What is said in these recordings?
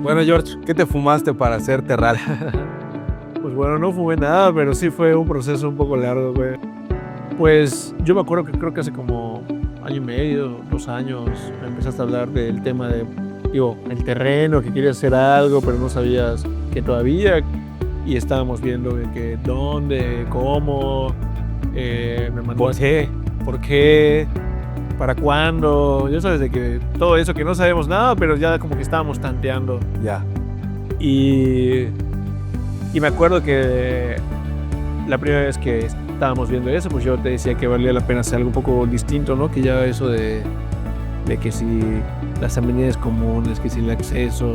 Bueno, George, ¿qué te fumaste para hacerte raro? Pues bueno, no fumé nada, pero sí fue un proceso un poco largo, güey. Pues yo me acuerdo que creo que hace como año y medio, 2 años, me empezaste a hablar del tema de, el terreno, que querías hacer algo, pero no sabías que todavía. Y estábamos viendo de que dónde, cómo, me mandó por qué, para cuándo. Ya sabes de que todo eso que no sabemos nada, pero ya como que estábamos tanteando. Ya. Y me acuerdo que la primera vez que estábamos viendo eso, pues yo te decía que valía la pena hacer algo un poco distinto, ¿no? Que ya eso de que si las amenidades comunes, que si el acceso...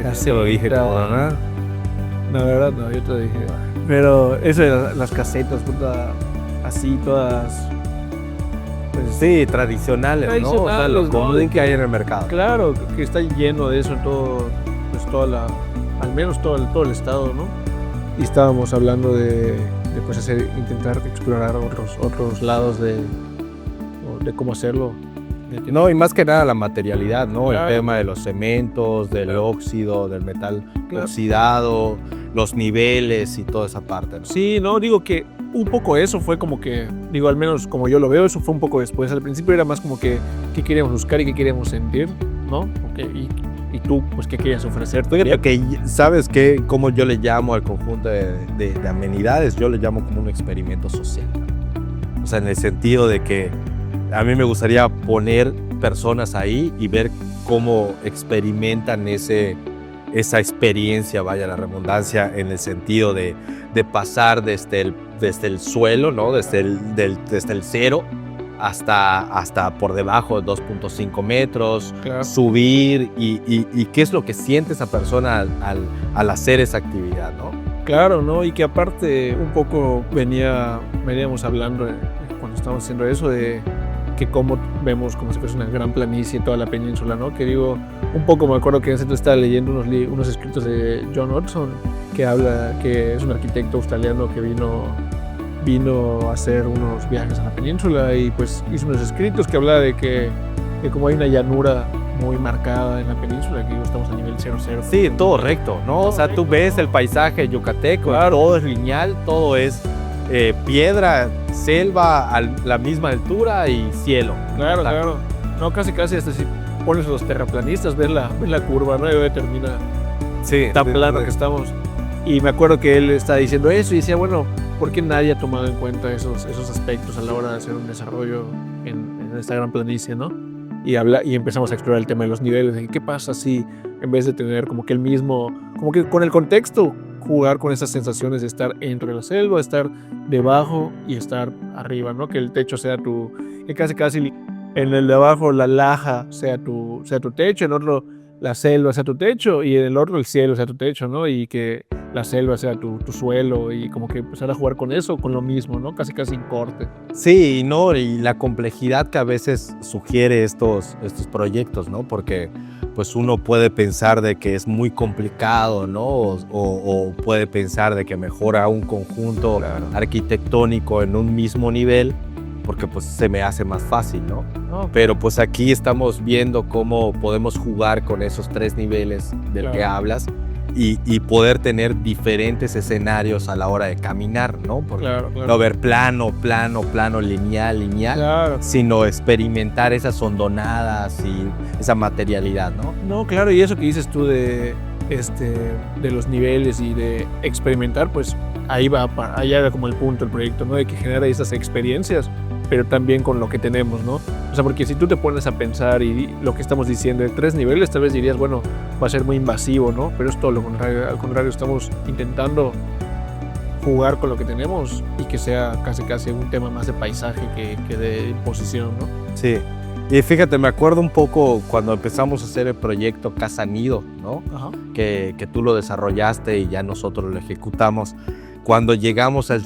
Ya se lo dije todo, ¿no? No, la verdad no, yo te lo dije. Pero eso de las casetas, puta, así todas... Pues sí, tradicionales, ¿no? O sea, lo común que hay en el mercado. Claro, que está lleno de eso en todo, pues al menos todo el estado, ¿no? Y estábamos hablando de pues intentar explorar otros lados de cómo hacerlo. No, y más que nada la materialidad, ¿no? Claro. El tema de los cementos, del óxido, del metal oxidado, los niveles y toda esa parte, ¿no? Sí, no, digo que un poco eso fue como que, al menos como yo lo veo, eso fue un poco después. Al principio era más como que qué queríamos buscar y qué queríamos sentir, ¿no? Okay, y tú, pues, ¿qué querías ofrecer? Fíjate que, ¿sabes qué? Como yo le llamo al conjunto de amenidades, yo le llamo como un experimento social. O sea, en el sentido de que a mí me gustaría poner personas ahí y ver cómo experimentan esa experiencia, vaya la redundancia, en el sentido de pasar desde el suelo, ¿no? Desde el cero hasta por debajo de 2.5 metros, Claro. subir y qué es lo que siente esa persona al hacer esa actividad, ¿no? Claro, ¿no? Y que aparte un poco veníamos hablando cuando estábamos haciendo eso de que cómo vemos como si fuese una gran planicie toda la península, ¿no? Que digo, un poco me acuerdo que en ese entonces estaba leyendo unos escritos de John Hodgson, que es un arquitecto australiano que vino a hacer unos viajes a la península y pues hizo unos escritos que hablaba de que como hay una llanura muy marcada en la península, que estamos a nivel 0,0. Sí, todo recto, ¿no? O sea, tú ves el paisaje yucateco, claro, todo es lineal, todo es piedra, selva a la misma altura y cielo. Claro, claro. No, casi hasta si pones los terraplanistas, ves la curva, ¿no? Y donde termina tan plano que estamos. Y me acuerdo que él estaba diciendo eso y decía, bueno, ¿por qué nadie ha tomado en cuenta esos aspectos a la hora de hacer un desarrollo en esta gran planicie, ¿no? Y empezamos a explorar el tema de los niveles, de qué pasa si en vez de tener como que el mismo, como que con el contexto, jugar con esas sensaciones de estar entre la selva, estar debajo y estar arriba, ¿no? Que el techo sea que casi en el de abajo la laja sea tu techo, en otro la selva sea tu techo y en el otro el cielo sea tu techo, ¿no? Y que la selva sea tu suelo y como que empezar a jugar con eso, con lo mismo, ¿no? Casi en corte. Sí, ¿no? Y la complejidad que a veces sugiere estos proyectos, ¿no? Porque pues uno puede pensar de que es muy complicado, ¿no? O puede pensar de que mejora un conjunto arquitectónico en un mismo nivel, porque pues se me hace más fácil, ¿no? Pero pues aquí estamos viendo cómo podemos jugar con esos 3 niveles del que hablas y poder tener diferentes escenarios a la hora de caminar, ¿no? Porque no ver plano, lineal, sino experimentar esas hondonadas y esa materialidad, ¿no? No, claro, y eso que dices tú de los niveles y de experimentar, pues allá era como el punto del proyecto, ¿no? De que genera esas experiencias, pero también con lo que tenemos, ¿no? O sea, porque si tú te pones a pensar y lo que estamos diciendo de 3 niveles, tal vez dirías, bueno, va a ser muy invasivo, ¿no? Pero es todo lo contrario. Al contrario, estamos intentando jugar con lo que tenemos y que sea casi un tema más de paisaje que de imposición, ¿no? Sí. Y fíjate, me acuerdo un poco cuando empezamos a hacer el proyecto Casa Nido, ¿no? Ajá. Que tú lo desarrollaste y ya nosotros lo ejecutamos. Cuando llegamos al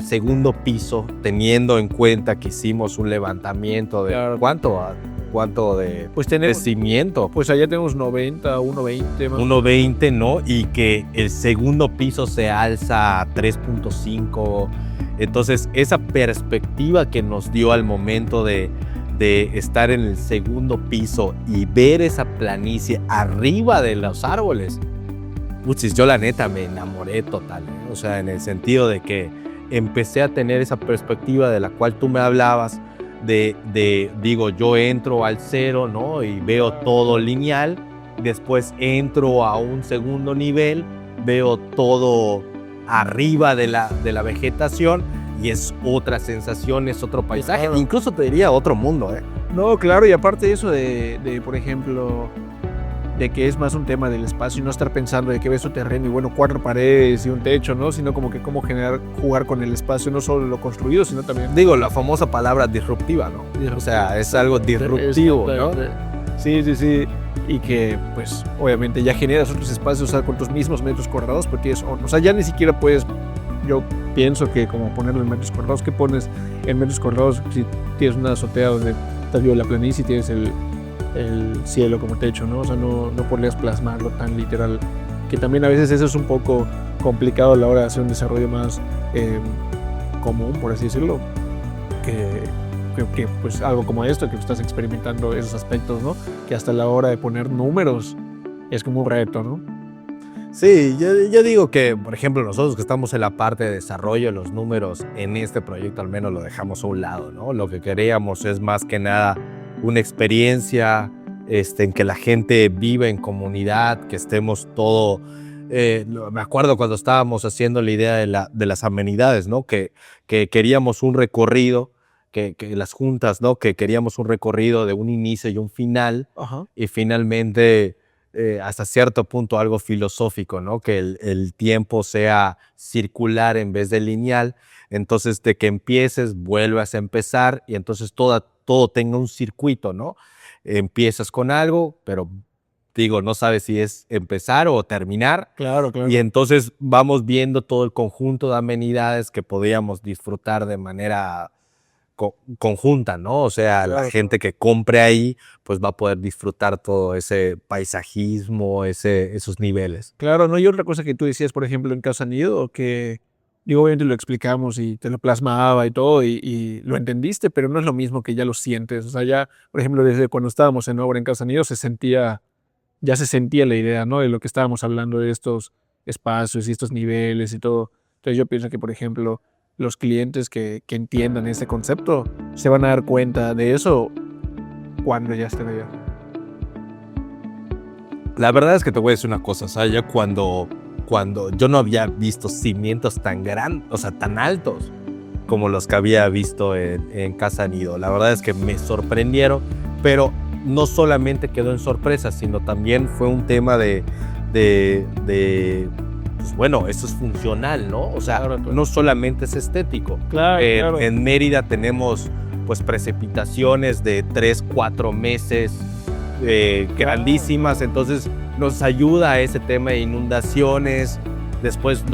segundo piso, teniendo en cuenta que hicimos un levantamiento de ¿cuánto de crecimiento? Pues allá tenemos 90, 1.20 más. 1.20, ¿no? Y que el segundo piso se alza a 3.5. Entonces, esa perspectiva que nos dio al momento de de estar en el segundo piso y ver esa planicie arriba de los árboles, puchis, yo la neta me enamoré total, ¿eh? O sea, en el sentido de que empecé a tener esa perspectiva de la cual tú me hablabas, digo, yo entro al cero, ¿no? Y veo todo lineal, después entro a un segundo nivel, veo todo arriba de la vegetación y es otra sensación, es otro paisaje, Claro. incluso te diría otro mundo, ¿eh? No, claro, y aparte eso de, por ejemplo, de que es más un tema del espacio y no estar pensando de que ves tu terreno y bueno, 4 paredes y un techo, ¿no? Sino como que cómo jugar con el espacio, no solo lo construido, sino también... Digo, la famosa palabra disruptiva, ¿no? O sea, es algo disruptivo, ¿no? Sí, sí, sí. Y que, pues, obviamente ya generas otros espacios, o sea, con tus mismos metros cuadrados, pues tienes... O sea, ya ni siquiera puedes... Yo pienso que como ponerlo en metros cuadrados, ¿qué pones en metros cuadrados si tienes una azotea donde estás viendo la planicie y tienes el cielo como techo, ¿no? O sea, no podrías plasmarlo tan literal, que también a veces eso es un poco complicado a la hora de hacer un desarrollo más común, por así decirlo, que pues algo como esto, que estás experimentando esos aspectos, ¿no? Que hasta la hora de poner números es como un reto, ¿no? Sí, yo digo que, por ejemplo, nosotros que estamos en la parte de desarrollo, los números en este proyecto al menos lo dejamos a un lado, ¿no? Lo que queríamos es más que nada una experiencia en que la gente vive en comunidad, que estemos todo... me acuerdo cuando estábamos haciendo la idea de las amenidades, ¿no? Que queríamos un recorrido, que las juntas, ¿no? Que queríamos un recorrido de un inicio y un final. Ajá. Y finalmente, hasta cierto punto, algo filosófico, ¿no? Que el tiempo sea circular en vez de lineal. Entonces, de que empieces, vuelvas a empezar y entonces todo tenga un circuito, ¿no? Empiezas con algo, pero digo, no sabes si es empezar o terminar. Claro, claro. Y entonces vamos viendo todo el conjunto de amenidades que podíamos disfrutar de manera conjunta, ¿no? O sea, Claro, la gente que compre ahí, pues va a poder disfrutar todo ese paisajismo, esos niveles. Claro, ¿no? Y otra cosa que tú decías, por ejemplo, en Casa Nido, que digo, obviamente lo explicamos y te lo plasmaba y todo, y lo entendiste, pero no es lo mismo que ya lo sientes. O sea, ya, por ejemplo, desde cuando estábamos en obra en Casa Nido, ya se sentía la idea, ¿no? De lo que estábamos hablando de estos espacios y estos niveles y todo. Entonces yo pienso que, por ejemplo, los clientes que entiendan ese concepto se van a dar cuenta de eso cuando ya estén allá. La verdad es que te voy a decir una cosa, o sea, ya cuando yo no había visto cimientos tan grandes, o sea, tan altos como los que había visto en Casa Nido. La verdad es que me sorprendieron, pero no solamente quedó en sorpresa, sino también fue un tema de pues bueno, esto es funcional, ¿no? O sea, Claro. no solamente es estético. Claro, claro. En Mérida tenemos pues precipitaciones de 3-4 meses grandísimas, entonces nos ayuda a ese tema de inundaciones, después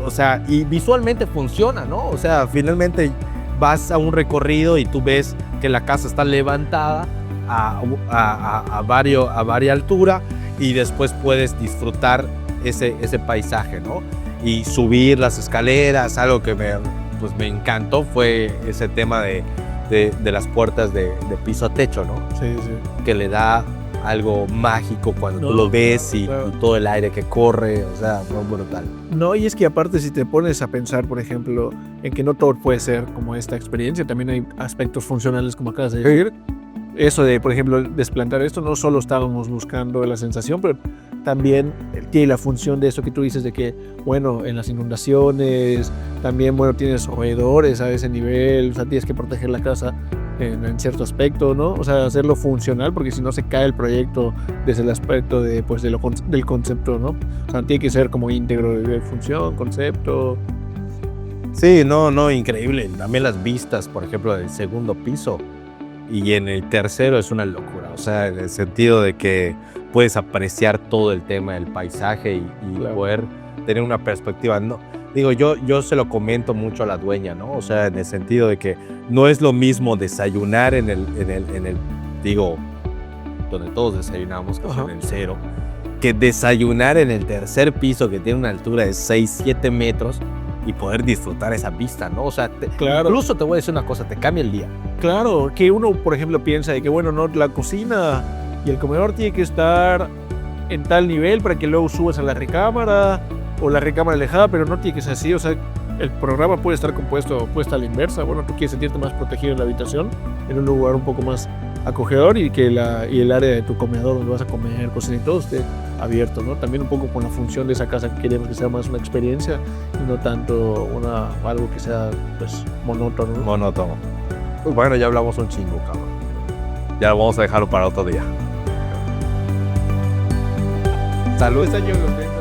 o sea, y visualmente funciona, ¿no? O sea, finalmente vas a un recorrido y tú ves que la casa está levantada a varia altura y después puedes disfrutar ese paisaje, ¿no? Y subir las escaleras, algo que me encantó fue ese tema de las puertas de piso a techo, ¿no? Sí, sí. Que le da algo mágico cuando tú lo ves y todo el aire que corre, o sea, muy brutal. No, y es que aparte si te pones a pensar, por ejemplo, en que no todo puede ser como esta experiencia, también hay aspectos funcionales como acabas de decir. Eso de, por ejemplo, desplantar esto, no solo estábamos buscando la sensación, pero también tiene la función de eso que tú dices de que, bueno, en las inundaciones, también, bueno, tienes roedores a ese nivel, o sea, tienes que proteger la casa en cierto aspecto, ¿no? O sea, hacerlo funcional, porque si no se cae el proyecto desde el aspecto de, pues, del concepto, ¿no? O sea, tiene que ser como íntegro de función, concepto. Sí, no, increíble. También las vistas, por ejemplo, del segundo piso y en el tercero es una locura. O sea, en el sentido de que puedes apreciar todo el tema del paisaje y Claro. poder tener una perspectiva. No, digo, yo se lo comento mucho a la dueña, ¿no? O sea, en el sentido de que no es lo mismo desayunar en el digo, donde todos desayunamos, que es en el cero, que desayunar en el tercer piso que tiene una altura de 6-7 metros y poder disfrutar esa vista, ¿no? O sea, Claro. incluso te voy a decir una cosa, te cambia el día. Claro, que uno, por ejemplo, piensa de que, bueno, no, la cocina y el comedor tiene que estar en tal nivel para que luego subas a la recámara o la recámara alejada, pero no tiene que ser así. O sea, el programa puede estar compuesto a la inversa. Bueno, tú quieres sentirte más protegido en la habitación, en un lugar un poco más acogedor, y que y el área de tu comedor donde vas a comer, cocinar y todo esté abierto, ¿no? También un poco con la función de esa casa, que queremos que sea más una experiencia y no tanto algo que sea, pues, monótono, ¿no? Monótono. Pues bueno, ya hablamos un chingo, cabrón. Ya vamos a dejarlo para otro día. Salud. Este año lo tengo.